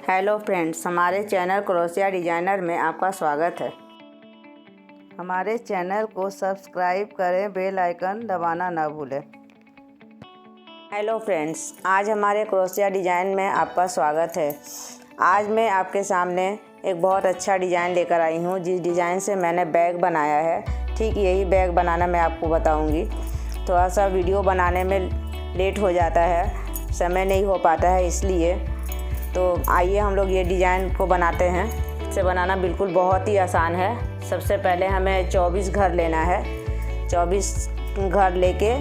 Hello friends, हमारे channel crochet designer में आपका स्वागत है। हमारे चैनल को सब्सक्राइब करें, बेल आइकन दबाना ना भूलें। हेलो फ्रेंड्स, आज हमारे क्रोशिया डिज़ाइन में आपका स्वागत है। आज मैं आपके सामने एक बहुत अच्छा डिज़ाइन लेकर आई हूँ, जिस डिज़ाइन से मैंने बैग बनाया है। ठीक यही बैग बनाना मैं आपको बताऊँगी। थोड़ा सा वीडियो बनाने में लेट हो जाता है, समय नहीं हो पाता है, इसलिए तो आइए हम लोग ये डिज़ाइन को बनाते हैं। इसे बनाना बिल्कुल बहुत ही आसान है। सबसे पहले हमें 24 घर लेना है। 24 घर लेके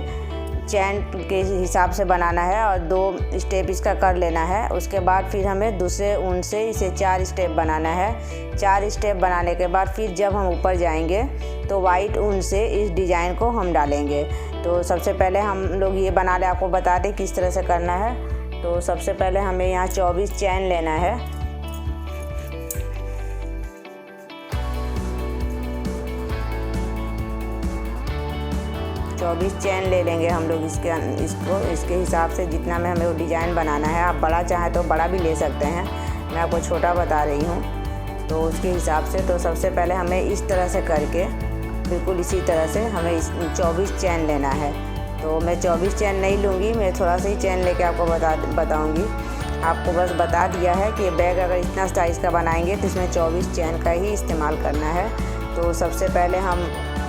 चैन के हिसाब से बनाना है और 2 स्टेप इसका कर लेना है। उसके बाद फिर हमें दूसरे ऊन से इसे 4 स्टेप बनाना है। 4 स्टेप बनाने के बाद फिर जब हम ऊपर जाएंगे तो वाइट ऊन से इस डिज़ाइन को हम डालेंगे। तो सबसे पहले हम लोग ये बना ले, आपको बता दें किस तरह से करना है। तो सबसे पहले हमें यहाँ 24 चैन लेना है। चैन ले लेंगे हम लोग इसके हिसाब से, जितना में हमें वो डिज़ाइन बनाना है। आप बड़ा चाहें तो बड़ा भी ले सकते हैं, मैं आपको छोटा बता रही हूँ। तो उसके हिसाब से तो सबसे पहले हमें इस तरह से करके, बिल्कुल इसी तरह से हमें 24 चैन लेना है। तो मैं 24 चैन नहीं लूँगी, मैं थोड़ा सा ही चैन लेके आपको बताऊँगी। आपको बस बता दिया है कि बैग अगर इतना साइज़ का बनाएंगे तो इसमें 24 चैन का ही इस्तेमाल करना है। तो सबसे पहले हम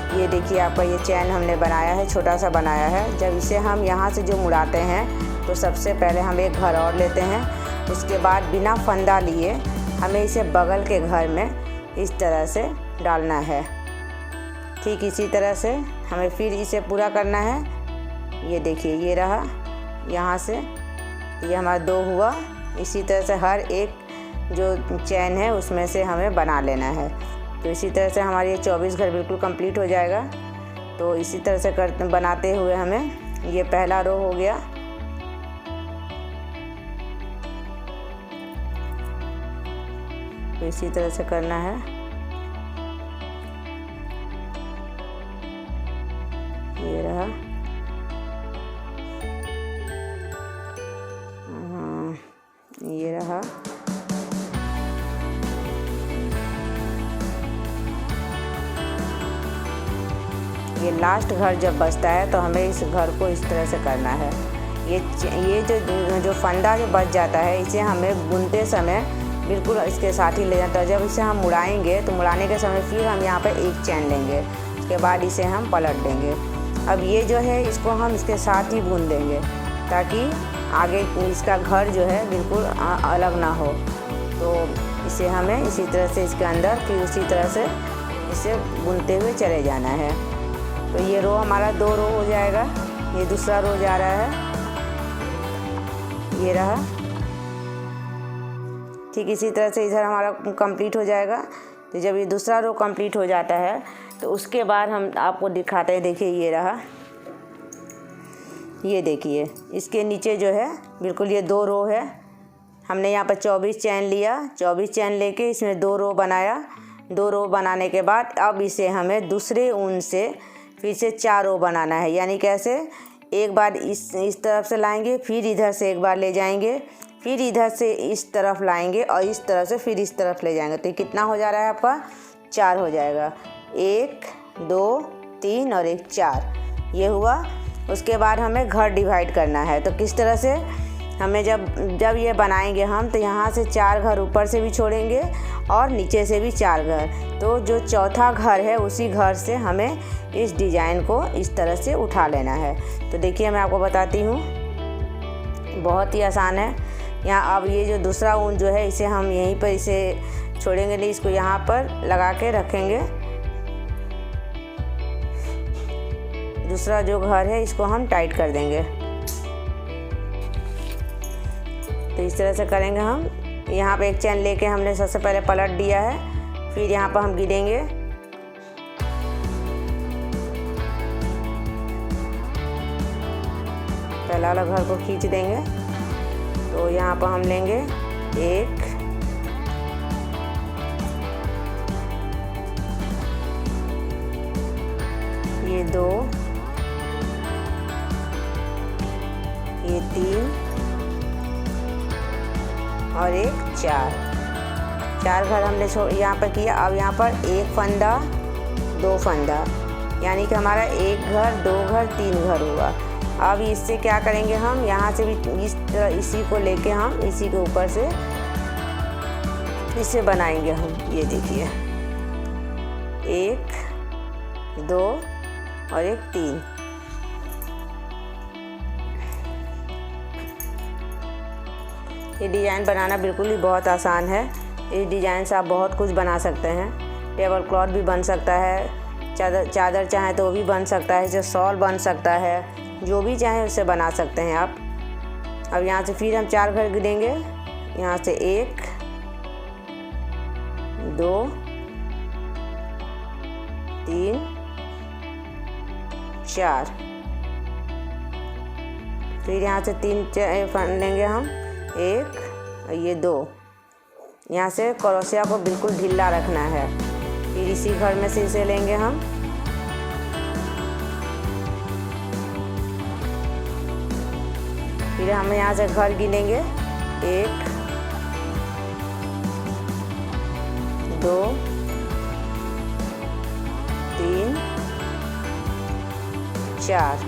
ये देखिए, आपका ये चैन हमने बनाया है, छोटा सा बनाया है। जब इसे हम यहाँ से जो मुड़ाते हैं तो सबसे पहले हम एक घर और लेते हैं। उसके बाद बिना फंदा लिए हमें इसे बगल के घर में इस तरह से डालना है। ठीक इसी तरह से हमें फिर इसे पूरा करना है। ये देखिए, ये रहा, यहाँ से ये हमारा 2 हुआ। इसी तरह से हर एक जो चैन है उसमें से हमें बना लेना है। तो इसी तरह से हमारी ये 24 घर बिल्कुल कंप्लीट हो जाएगा। तो इसी तरह से बनाते हुए हमें ये पहला रो हो गया। तो इसी तरह से करना है। ये रहा, ये रहा। ये लास्ट घर जब बचता है तो हमें इस घर को इस तरह से करना है। ये जो फंदा जो बच जाता है, इसे हमें बुनते समय बिल्कुल इसके साथ ही ले जाता है। जब इसे हम मुड़ाएंगे तो मुड़ाने के समय फिर हम यहाँ पे एक चैन लेंगे। उसके बाद इसे हम पलट देंगे। अब ये जो है इसको हम इसके साथ ही बुन देंगे, ताकि आगे इसका घर जो है बिल्कुल अलग ना हो। तो इसे हमें इसी तरह से इसके अंदर फिर उसी तरह से इसे बुनते हुए चले जाना है। तो ये रो हमारा 2 रो हो जाएगा। ये दूसरा रो जा रहा है, ये रहा। ठीक इसी तरह से इधर हमारा कंप्लीट हो जाएगा। तो जब ये दूसरा रो कंप्लीट हो जाता है तो उसके बाद हम आपको दिखाते हैं। देखिए, ये रहा, ये देखिए, इसके नीचे जो है बिल्कुल ये 2 रो है। हमने यहाँ पर 24 चैन लिया, 24 चैन लेके इसमें 2 रो बनाया। 2 रो बनाने के बाद अब इसे हमें दूसरे ऊन से फिर से 4 रो बनाना है। यानी कैसे, एक बार इस तरफ से लाएंगे, फिर इधर से एक बार ले जाएंगे, फिर इधर से इस तरफ लाएंगे और इस तरफ से फिर इस तरफ ले जाएंगे। तो कितना हो जा रहा है आपका? 4 हो जाएगा। 1 2 3 और 1 4, ये हुआ। उसके बाद हमें घर डिवाइड करना है। तो किस तरह से हमें जब ये बनाएंगे हम, तो यहाँ से 4 घर ऊपर से भी छोड़ेंगे और नीचे से भी 4 घर। तो जो चौथा घर है उसी घर से हमें इस डिज़ाइन को इस तरह से उठा लेना है। तो देखिए, मैं आपको बताती हूँ, बहुत ही आसान है। यहाँ अब ये जो दूसरा ऊन जो है, इसे हम यहीं पर इसे छोड़ेंगे नहीं, इसको यहाँ पर लगा के रखेंगे। दूसरा जो घर है इसको हम टाइट कर देंगे। तो इस तरह से करेंगे हम। यहाँ पे एक चैन लेके हमने सबसे पहले पलट दिया है, फिर यहाँ पर हम गिरेंगे। पहला वाला घर को खींच देंगे। तो यहाँ पर हम लेंगे 1 ये 2 ये 3 और एक 4 घर हमने यहाँ पर किया। अब यहाँ पर 1 फंदा 2 फंदा, यानी कि हमारा 1 घर 2 घर 3 घर हुआ। अब इससे क्या करेंगे, हम यहाँ से भी इस तरह इसी को लेके हम इसी के ऊपर से इसे बनाएंगे हम। ये देखिए 1 2 और एक 3। ये डिज़ाइन बनाना बिल्कुल ही बहुत आसान है। इस डिज़ाइन से आप बहुत कुछ बना सकते हैं। टेबल क्लॉथ भी बन सकता है, चादर चाहें तो वो भी बन सकता है, जैसे शॉल बन सकता है, जो भी चाहें उससे बना सकते हैं आप। अब यहाँ से फिर हम 4 घर गिनेंगे। यहाँ से 1 2 3 4। फिर यहाँ से 3 लेंगे हम, 1 और ये 2। यहाँ से क्रोशिया को बिल्कुल ढीला रखना है। फिर इसी घर में से इसे लेंगे हम, फिर हम यहाँ से घर गिनेंगे 1 2 3 4।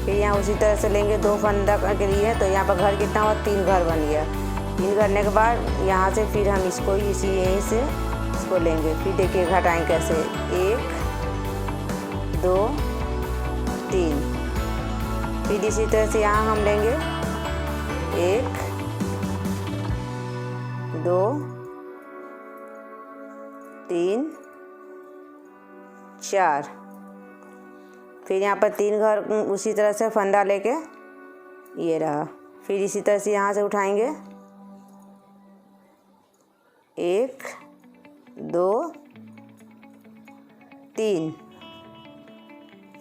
फिर यहाँ उसी तरह से लेंगे 2 फंदा के लिए, तो यहाँ पर घर कितना हुआ, 3 घर बन गया। 3 करने के बाद यहाँ से फिर हम इसको यहीं से इसको लेंगे। फिर देखिए घटाएं कैसे, 1 2 3। फिर इसी तरह से यहाँ हम लेंगे 1 2 3 4। फिर यहाँ पर 3 घर उसी तरह से फंदा लेके ये रहा। फिर इसी तरह से यहाँ से उठाएंगे 1 2 3।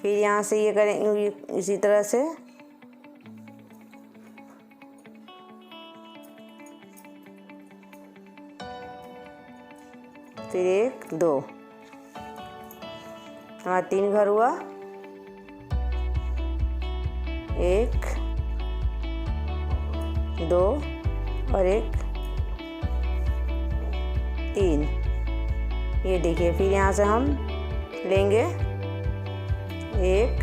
फिर यहाँ से ये करेंगे इसी तरह से, फिर 1 2। हमारा 3 घर हुआ, 1 2 और एक 3। ये देखिए फिर यहाँ से हम लेंगे 1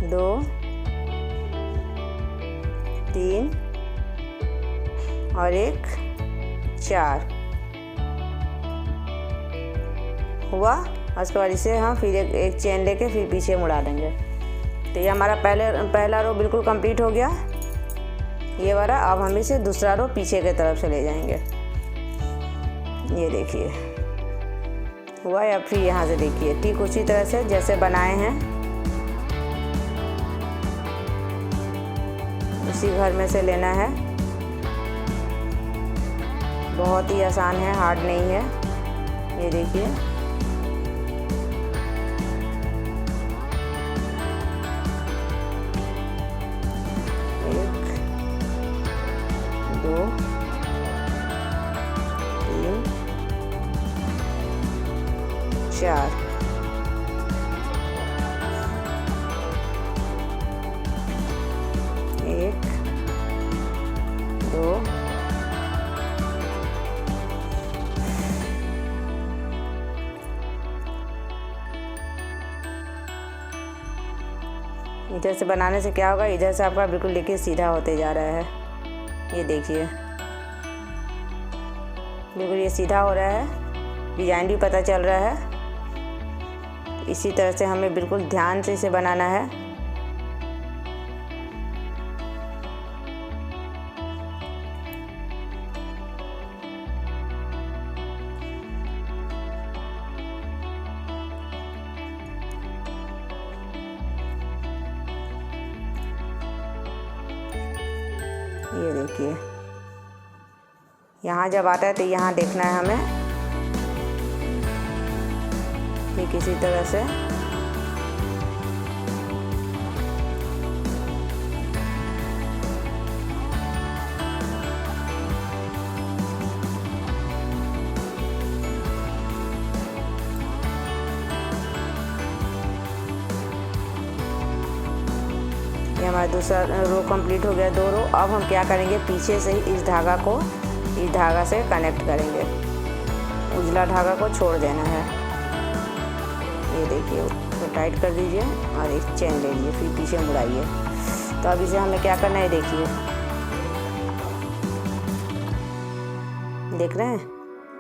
2 3 और एक 4 हुआ। उसके बाद इसे हम फिर एक चेन लेके फिर पीछे मुड़ा देंगे। तो ये हमारा पहला रो बिल्कुल कंप्लीट हो गया, ये वाला। अब हम इसे दूसरा रो पीछे की तरफ से ले जाएंगे। ये देखिए हुआ। या फिर यहाँ से देखिए ठीक उसी तरह से जैसे बनाए हैं उसी घर में से लेना है। बहुत ही आसान है, हार्ड नहीं है। ये देखिए चार। एक दो इधर से बनाने से क्या होगा, इधर से आपका बिल्कुल देखिए सीधा होते जा रहा है। ये देखिए बिल्कुल ये सीधा हो रहा है, डिजाइन भी पता चल रहा है। इसी तरह से हमें बिल्कुल ध्यान से इसे बनाना है। ये देखिए यहाँ जब आता है तो यहाँ देखना है हमें ठीक इसी तरह से। ये हमारा हमारा दूसरा रो कंप्लीट हो गया, 2 रो। अब हम क्या करेंगे, पीछे से ही इस धागा से कनेक्ट करेंगे, उजला धागा को छोड़ देना है। ये देखिए, तो टाइट कर दीजिए और एक चेन ले लीजिए, फिर पीछे मुड़ाइए। तो अब इसे हमें क्या करना है, देखिए, देख रहे हैं,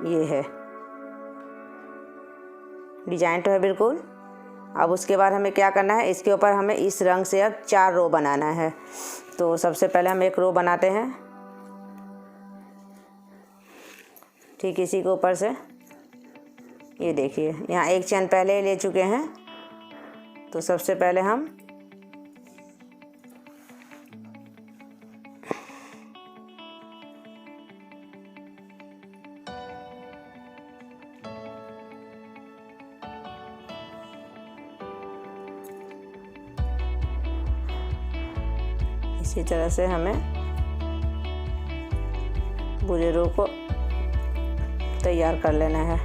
ये है डिजाइन तो है बिल्कुल। अब उसके बाद हमें क्या करना है, इसके ऊपर हमें इस रंग से अब 4 रो बनाना है। तो सबसे पहले हम एक रो बनाते हैं, ठीक इसी के ऊपर से। ये देखिए, यहाँ एक चैन पहले ले चुके हैं। तो सबसे पहले हम इसी तरह से हमें पूरे रो को तैयार कर लेना है।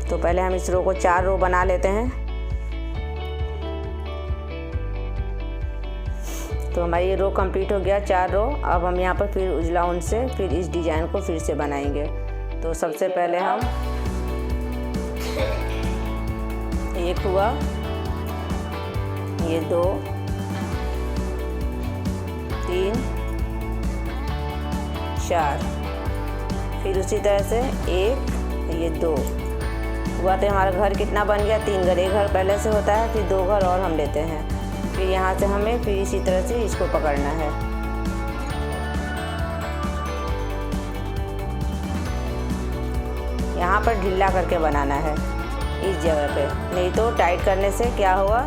तो पहले हम इस रो को 4 रो बना लेते हैं। तो हमारी ये रो कंप्लीट हो गया, 4 रो। अब हम यहाँ पर फिर उजला ऊन से फिर इस डिज़ाइन को फिर से बनाएंगे। तो सबसे पहले हम एक हुआ, ये 2 3 4, फिर उसी तरह से 1, ये 2 हुआ। तो हमारा घर कितना बन गया, 3 घर। एक घर पहले से होता है, फिर 2 घर और हम लेते हैं। फिर यहाँ से हमें फिर इसी तरह से इसको पकड़ना है। यहाँ पर ढीला करके बनाना है इस जगह पे, नहीं तो टाइट करने से क्या होगा,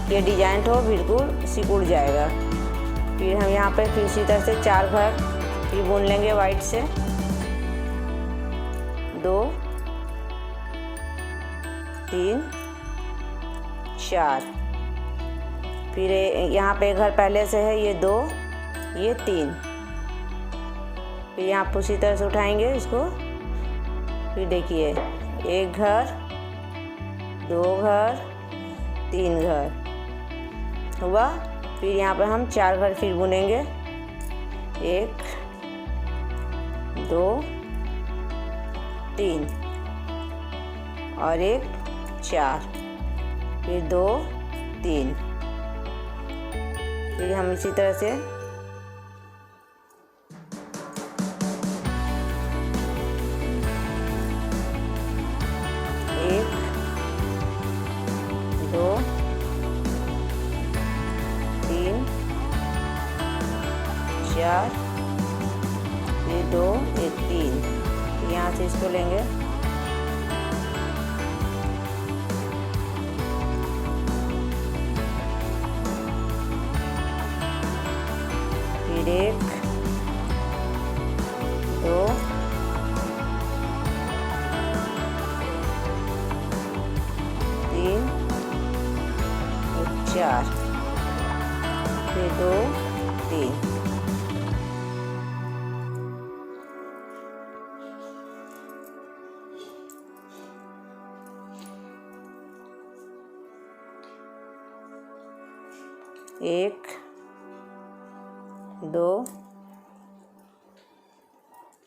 ये डिजाइन तो बिल्कुल सिकुड़ जाएगा। फिर हम यहाँ पे फिर इसी तरह से 4 घर फिर बुन लेंगे वाइट से, 2 3 4। फिर यहाँ पे घर पहले से है, ये 2 ये 3। फिर यहाँ पर उसी तरह से उठाएंगे इसको। फिर देखिए, 1 घर 2 घर 3 घर हुआ। फिर यहाँ पर हम 4 घर फिर बुनेंगे, 1 2 3 और 1 4, फिर 2 3। फिर हम इसी तरह से 1 2 3 4, फिर 2 1 3। यहाँ से इसको लेंगे, फिर 1 2 3 4, फिर 2 3। 1 2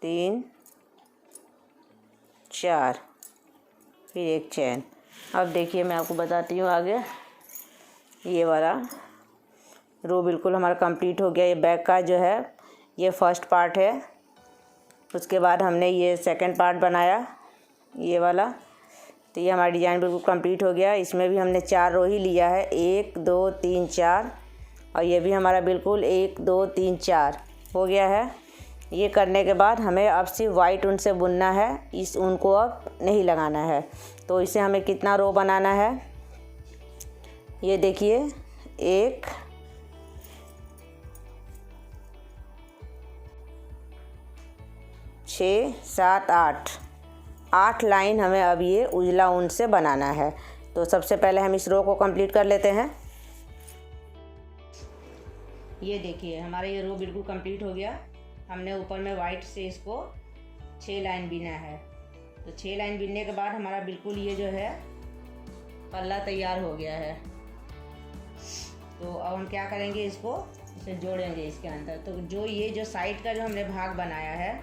3 4, फिर 1 चैन। अब देखिए, मैं आपको बताती हूँ आगे। ये वाला रो बिल्कुल हमारा कंप्लीट हो गया। ये बैक का जो है ये फर्स्ट पार्ट है। उसके बाद हमने ये सेकंड पार्ट बनाया, ये वाला। तो ये हमारा डिज़ाइन बिल्कुल कंप्लीट हो गया। इसमें भी हमने 4 रो ही लिया है, 1 2 3 4। और ये भी हमारा बिल्कुल 1 2 3 4 हो गया है। ये करने के बाद हमें अब सिर्फ वाइट ऊन से बुनना है, इस ऊन को अब नहीं लगाना है। तो इसे हमें कितना रो बनाना है, ये देखिए, 1 6 7 8 लाइन हमें अब ये उजला ऊन से बनाना है। तो सबसे पहले हम इस रो को कंप्लीट कर लेते हैं। ये देखिए हमारा ये रो बिल्कुल कंप्लीट हो गया। हमने ऊपर में वाइट से इसको 6 लाइन बीना है। तो 6 लाइन बीनने के बाद हमारा बिल्कुल ये जो है पल्ला तैयार हो गया है। तो अब हम क्या करेंगे, इसको इसे जोड़ेंगे इसके अंदर। तो जो साइड का जो हमने भाग बनाया है,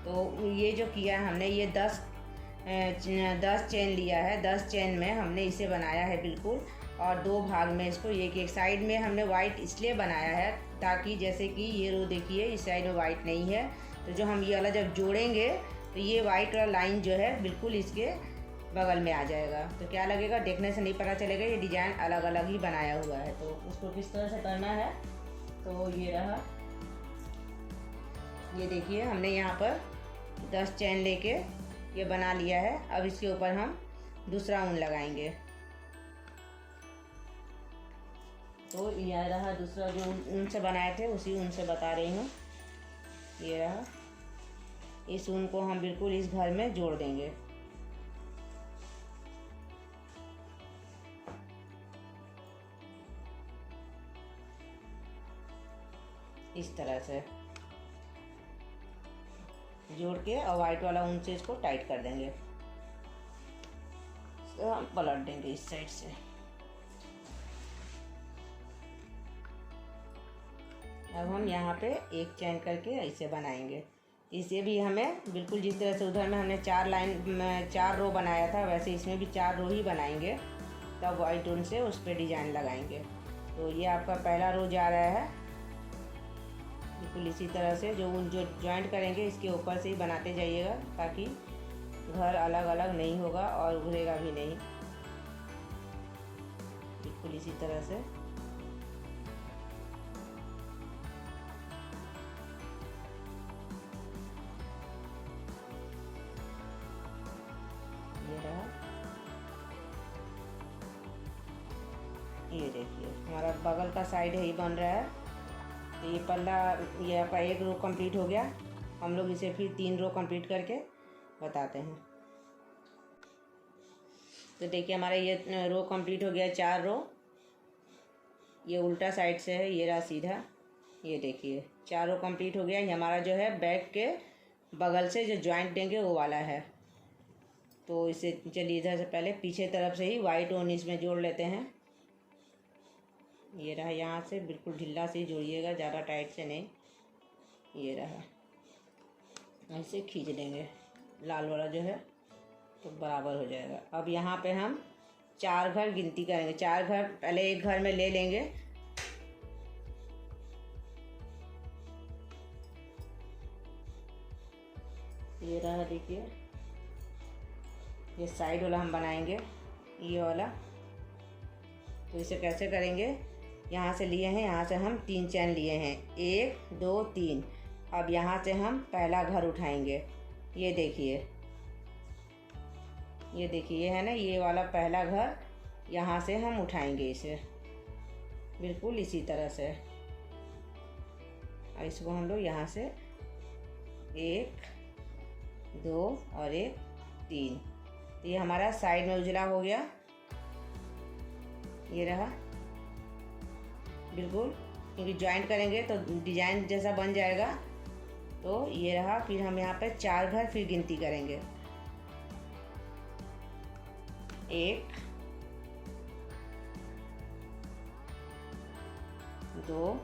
तो ये जो किया है हमने, ये 10 चेन लिया है। 10 चेन में हमने इसे बनाया है बिल्कुल, और 2 भाग में इसको एक साइड में हमने वाइट इसलिए बनाया है ताकि जैसे कि ये रो देखिए इस साइड में वाइट नहीं है, तो जो हम ये वाला जब जोड़ेंगे तो ये वाइट वाला लाइन जो है बिल्कुल इसके बगल में आ जाएगा। तो क्या लगेगा, देखने से नहीं पता चलेगा ये डिज़ाइन अलग अलग ही बनाया हुआ है। तो उसको किस तरह से करना है, तो ये रहा, ये देखिए हमने यहाँ पर 10 चेन लेके ये बना लिया है। अब इसके ऊपर हम दूसरा ऊन लगाएंगे। तो यह रहा दूसरा जो ऊन से बनाए थे, उसी ऊन से बता रही हूँ। ये रहा, इस ऊन को हम बिल्कुल इस घर में जोड़ देंगे। इस तरह से जोड़ के और वाइट वाला ऊन से इसको टाइट कर देंगे। तो हम पलट देंगे इस साइड से। अब हम यहाँ पे एक चेन करके ऐसे बनाएंगे। इसे भी हमें बिल्कुल जिस तरह से उधर में हमने 4 रो बनाया था, वैसे इसमें भी 4 रो ही बनाएंगे। तब वाइट ऊन से उस पर डिजाइन लगाएंगे। तो ये आपका पहला रो जा रहा है। बिल्कुल इसी तरह से जो जॉइंट करेंगे इसके ऊपर से ही बनाते जाइएगा, ताकि घर अलग अलग नहीं होगा और उभरेगा भी नहीं। बिल्कुल इसी तरह से ये रहा। ये देखिए हमारा बगल का साइड है, ये बन रहा है। तो ये पल्ला, ये आपका एक रो कंप्लीट हो गया। हम लोग इसे फिर 3 रो कंप्लीट करके बताते हैं। तो देखिए हमारा ये रो कंप्लीट हो गया, 4 रो। ये उल्टा साइड से है, ये रहा सीधा। ये देखिए 4 रो कंप्लीट हो गया। ये हमारा जो है बैक के बगल से जो जॉइंट देंगे वो वाला है। तो इसे चलिए इधर से पहले पीछे तरफ से ही वाइट ऊन इसमें जोड़ लेते हैं। ये रहा, यहाँ से बिल्कुल ढीला से ही जोड़िएगा, ज़्यादा टाइट से नहीं। ये रहा, ऐसे खींच देंगे लाल वाला जो है, तो बराबर हो जाएगा। अब यहाँ पे हम 4 घर गिनती करेंगे। 4 घर पहले एक घर में ले लेंगे। ये रहा, देखिए ये साइड वाला हम बनाएंगे, ये वाला। तो इसे कैसे करेंगे, यहाँ से लिए हैं, यहाँ से हम 3 चैन लिए हैं, 1 2 3। अब यहाँ से हम पहला घर उठाएंगे। ये देखिए, ये देखिए, ये है ना, ये वाला पहला घर। यहाँ से हम उठाएंगे इसे बिल्कुल इसी तरह से। और इसको हम लोग यहाँ से 1 2 और 1 3। तो ये हमारा साइड में उजला हो गया। ये रहा बिल्कुल, क्योंकि जॉइंट करेंगे तो डिजाइन जैसा बन जाएगा। तो ये रहा। फिर हम यहाँ पे 4 घर फिर गिनती करेंगे। 1 2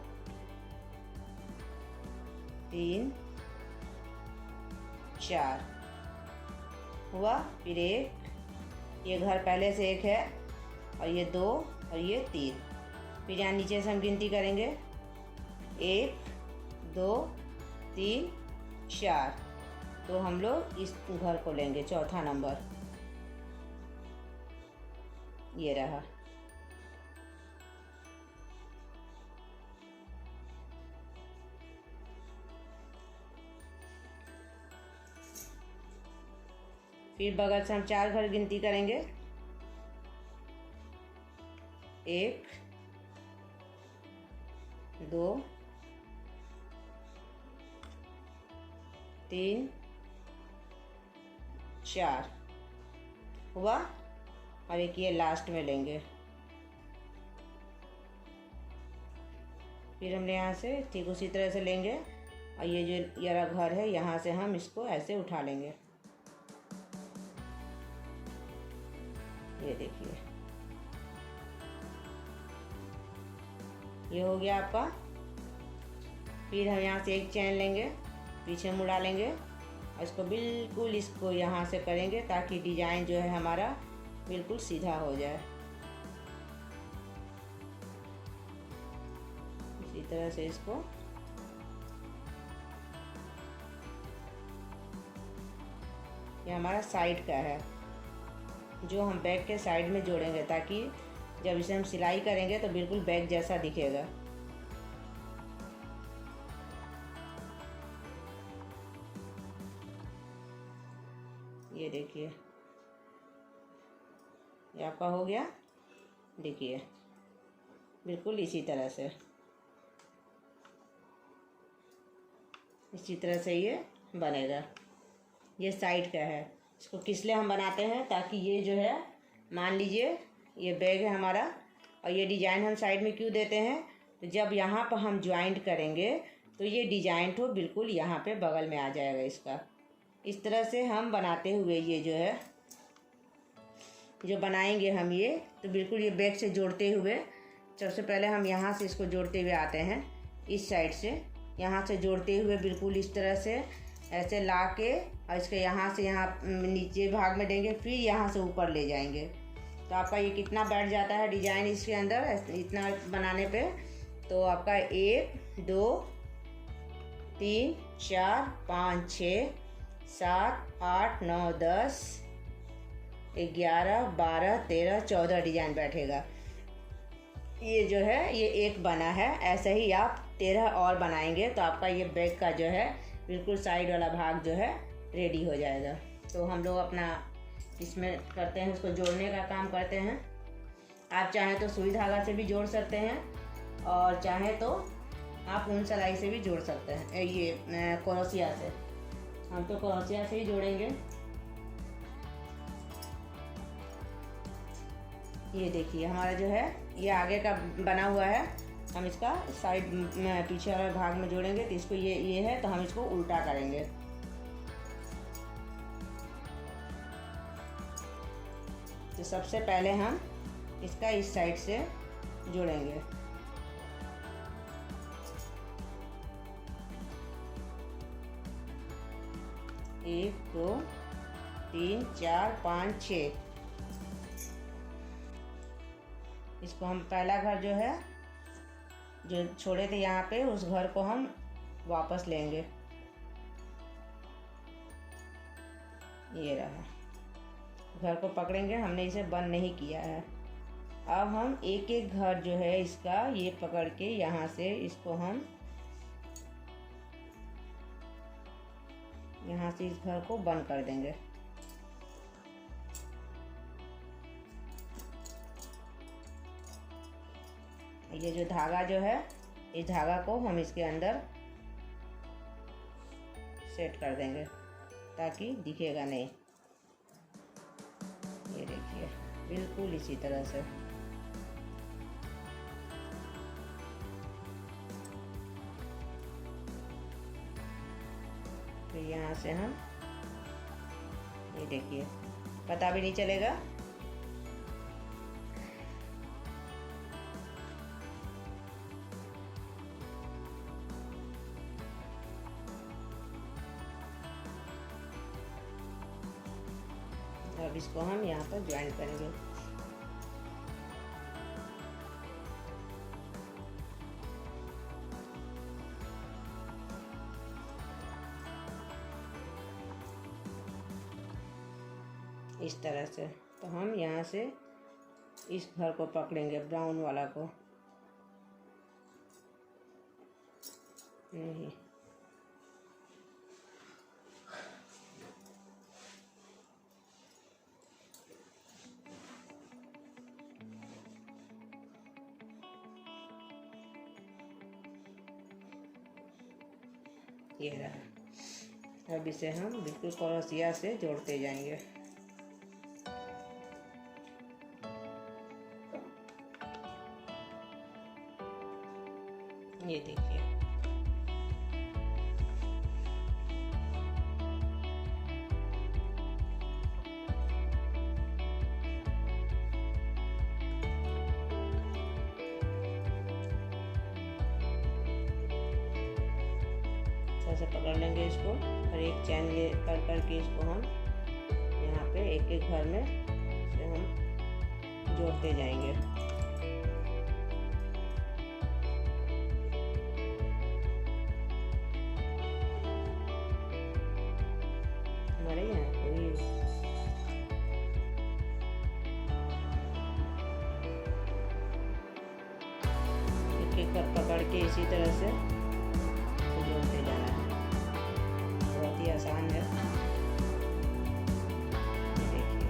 3 4 हुआ। फिर 1, ये घर पहले से 1 है, और ये 2 और ये 3। फिर यहाँ नीचे से हम गिनती करेंगे, 1 2 3 4। तो हम लोग इस घर को लेंगे, चौथा नंबर। ये रहा। फिर बगल से हम 4 घर गिनती करेंगे, 1 2 3 4 हुआ। और एक ये लास्ट में लेंगे। फिर हमने यहाँ से ठीक उसी तरह से लेंगे और ये जो ये घर है यहाँ से हम इसको ऐसे उठा लेंगे। ये देखिए, ये हो गया आपका। फिर हम यहाँ से एक चैन लेंगे, पीछे मुड़ा लेंगे और इसको बिल्कुल इसको यहाँ से करेंगे ताकि डिजाइन जो है हमारा बिल्कुल सीधा हो जाए। इसी तरह से इसको ये हमारा साइड का है जो हम बैक के साइड में जोड़ेंगे ताकि जब इसे हम सिलाई करेंगे तो बिल्कुल बैक जैसा दिखेगा। ये देखिए, ये आपका हो गया। देखिए बिल्कुल इसी तरह से ये बनेगा। ये साइड का है। इसको किस लिए हम बनाते हैं, ताकि ये जो है मान लीजिए ये बैग है हमारा और ये डिजाइन हम साइड में क्यों देते हैं, तो जब यहाँ पर हम ज्वाइंट करेंगे तो ये डिजाइन तो बिल्कुल यहाँ पे बगल में आ जाएगा इसका। इस तरह से हम बनाते हुए ये जो है जो बनाएंगे हम ये, तो बिल्कुल ये बैग से जोड़ते हुए सबसे पहले हम यहाँ से इसको जोड़ते हुए आते हैं, इस साइड से यहाँ से जोड़ते हुए बिल्कुल इस तरह से ऐसे ला के और इसके यहाँ से यहाँ नीचे भाग में देंगे, फिर यहाँ से ऊपर ले जाएंगे। तो आपका ये कितना बैठ जाता है डिजाइन इसके अंदर इतना बनाने पे। तो आपका 1 2 3 4 5 6 7 8 9 10 11 12 13 14 डिजाइन बैठेगा। ये जो है ये एक बना है। ऐसे ही आप 13 और बनाएंगे तो आपका ये बैग का जो है बिल्कुल साइड वाला भाग जो है रेडी हो जाएगा। तो हम लोग अपना इसमें करते हैं, इसको जोड़ने का काम करते हैं। आप चाहें तो सुई धागा से भी जोड़ सकते हैं और चाहें तो आप ऊन सिलाई से भी जोड़ सकते हैं। ये क्रोशिया से, हम तो क्रोशिया से ही जोड़ेंगे। ये देखिए हमारा जो है ये आगे का बना हुआ है, हम इसका साइड में पीछे वाले भाग में जोड़ेंगे। तो इसको ये है तो हम इसको उल्टा करेंगे। तो सबसे पहले हम इसका इस साइड से जोड़ेंगे। एक 2 3 4 5 6। इसको हम पहला घर जो है जो छोड़े थे यहाँ पे, उस घर को हम वापस लेंगे। ये रहा, घर को पकड़ेंगे, हमने इसे बंद नहीं किया है। अब हम एक एक घर जो है इसका ये पकड़ के यहाँ से इसको हम यहाँ से इस घर को बंद कर देंगे। ये जो धागा जो है इस धागा को हम इसके अंदर सेट कर देंगे ताकि दिखेगा नहीं। ये देखिए बिल्कुल इसी तरह से। फिर यहाँ से हम ये देखिए पता भी नहीं चलेगा। अब इसको हम यहाँ पर ज्वाइन करेंगे। इस तरह से। तो हम यहाँ से इस घर को पकड़ेंगे, ब्राउन वाला को। नहीं, ये रहा। अब इसे हम बिल्कुल क्रोशिया से जोड़ते जाएंगे। ये देखिए, ऐसे पकड़ लेंगे इसको और एक चैन ले करके इसको हम यहाँ पे एक एक घर में से हम जोड़ते जाएंगे। हमारे यहाँ कोई एक एक घर पकड़ के इसी तरह से जोड़ते जाना है। बहुत ही आसान है, ये देखिए।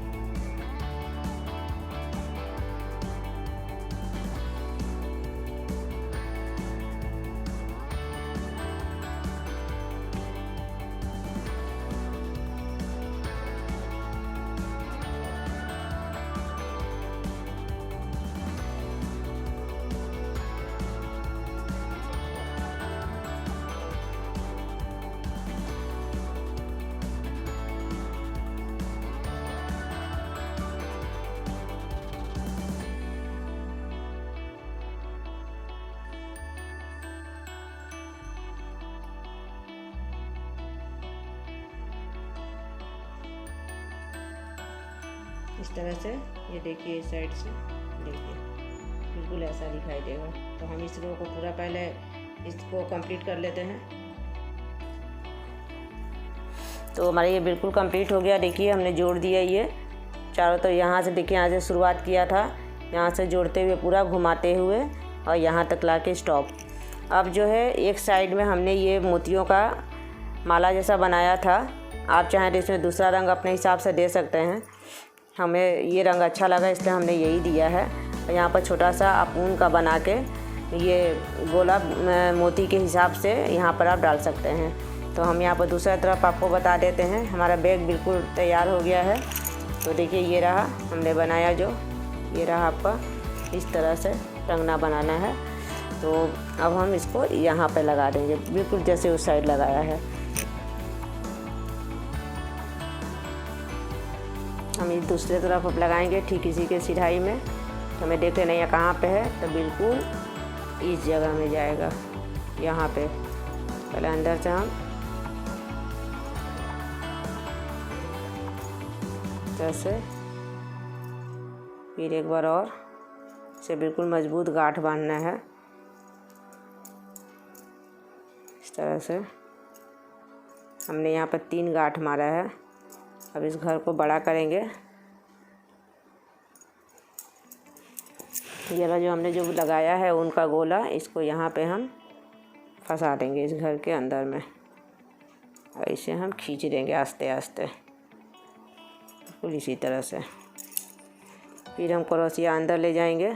इस तरह से ये देखिए, इस साइड से देखिए बिल्कुल ऐसा दिखाई देगा। तो हम इस रो को पूरा पहले इसको कंप्लीट कर लेते हैं। तो हमारा ये बिल्कुल कंप्लीट हो गया। देखिए हमने जोड़ दिया ये चारों। तो यहाँ से देखिए, यहाँ से शुरुआत किया था, यहाँ से जोड़ते हुए पूरा घुमाते हुए और यहाँ तक ला के स्टॉप। अब जो है एक साइड में हमने ये मोतियों का माला जैसा बनाया था। आप चाहें तो इसमें दूसरा रंग अपने हिसाब से दे सकते हैं। हमें ये रंग अच्छा लगा इसलिए हमने यही दिया है। और यहाँ पर छोटा सा आप ऊन का बना के ये गोला मोती के हिसाब से यहाँ पर आप डाल सकते हैं। तो हम यहाँ पर दूसरा तरफ आपको बता देते हैं। हमारा बैग बिल्कुल तैयार हो गया है। तो देखिए ये रहा हमने बनाया, जो ये रहा आपका, इस तरह से रंगना बनाना है। तो अब हम इसको यहाँ पर लगा देंगे, बिल्कुल जैसे उस साइड लगाया है। हम इस दूसरे तरफ अब लगाएंगे ठीक इसी के सिराई में। तो हमें देख लेना ये कहाँ पे है। तो बिल्कुल इस जगह में जाएगा, यहाँ पे। पहले अंदर से हम जैसे, फिर एक बार और से बिल्कुल मजबूत गांठ बांधना है। इस तरह से हमने यहाँ पर 3 गांठ मारा है। अब इस घर को बड़ा करेंगे। ये जो हमने जो लगाया है उनका गोला, इसको यहाँ पे हम फंसा देंगे इस घर के अंदर में। और इसे हम खींच देंगे आस्ते आस्ते, बिल्कुल इसी तरह से। फिर हम क्रोशिया अंदर ले जाएंगे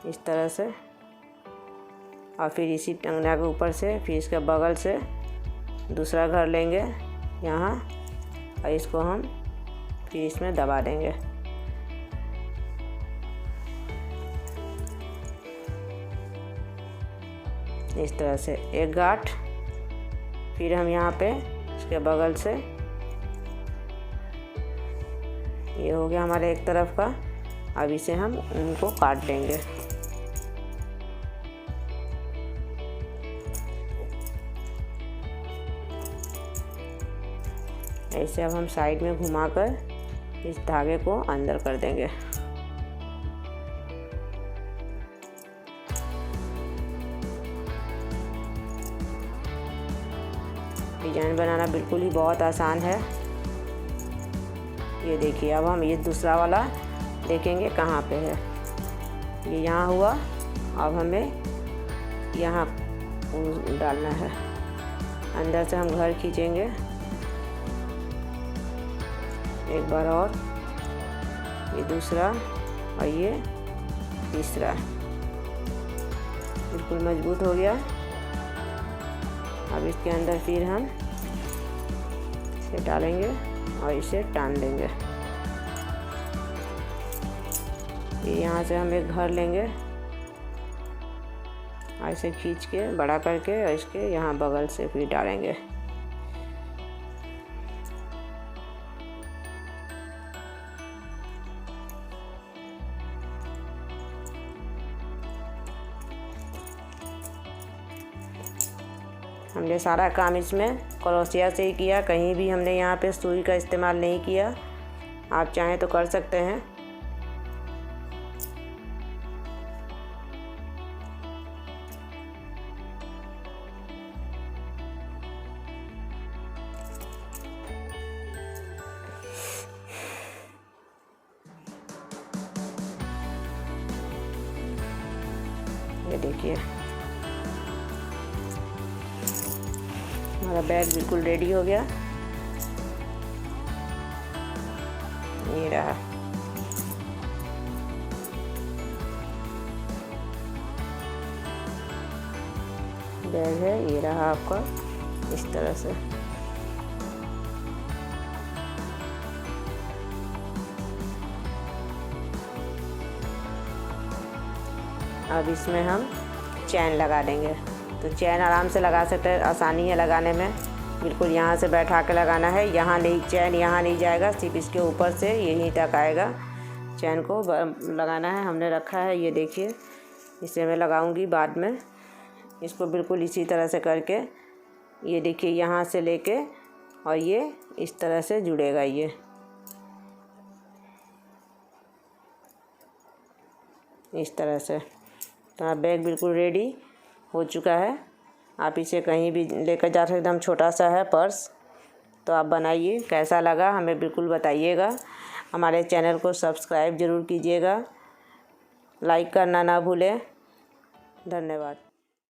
इस तरह से। और फिर इसी टंगना के ऊपर से, फिर इसके बगल से दूसरा घर लेंगे यहाँ। और इसको हम फिर इसमें दबा देंगे। इस तरह से एक गांठ। फिर हम यहाँ पे इसके बगल से, ये हो गया हमारे एक तरफ का। अब इसे हम उनको काट देंगे। ऐसे अब हम साइड में घुमाकर इस धागे को अंदर कर देंगे। डिजाइन बनाना बिल्कुल ही बहुत आसान है। ये देखिए, अब हम ये दूसरा वाला देखेंगे कहाँ पे है। ये यहाँ हुआ। अब हमें यहाँ डालना है। अंदर से हम घर खींचेंगे एक बार और, ये दूसरा और ये तीसरा। बिल्कुल मजबूत हो गया। अब इसके अंदर फिर हम इसे डालेंगे और इसे टान देंगे। ये यहाँ से हम एक घर लेंगे ऐसे खींच के बड़ा करके और इसके यहाँ बगल से फिर डालेंगे। हमने सारा काम इसमें क्रोशिया से ही किया, कहीं भी हमने यहाँ पे सुई का इस्तेमाल नहीं किया। आप चाहें तो कर सकते हैं। ये देखिए हमारा बैग बिल्कुल रेडी हो गया। ये रहा। बैग है, ये रहा आपका इस तरह से। अब इसमें हम चैन लगा देंगे। तो चैन आराम से लगा सकते हैं, आसानी है लगाने में। बिल्कुल यहाँ से बैठा के लगाना है, यहाँ नहीं, चैन यहाँ नहीं जाएगा, सिर्फ इसके ऊपर से यहीं तक आएगा। चैन को लगाना है, हमने रखा है, ये देखिए। इसे मैं लगाऊंगी बाद में। इसको बिल्कुल इसी तरह से करके, ये देखिए यहाँ से लेके और ये इस तरह से जुड़ेगा ये। इस तरह से तो बैग बिल्कुल रेडी हो चुका है। आप इसे कहीं भी लेकर जा सकते, एकदम छोटा सा है पर्स। तो आप बनाइए, कैसा लगा हमें बिल्कुल बताइएगा। हमारे चैनल को सब्सक्राइब ज़रूर कीजिएगा, लाइक करना ना भूलें। धन्यवाद।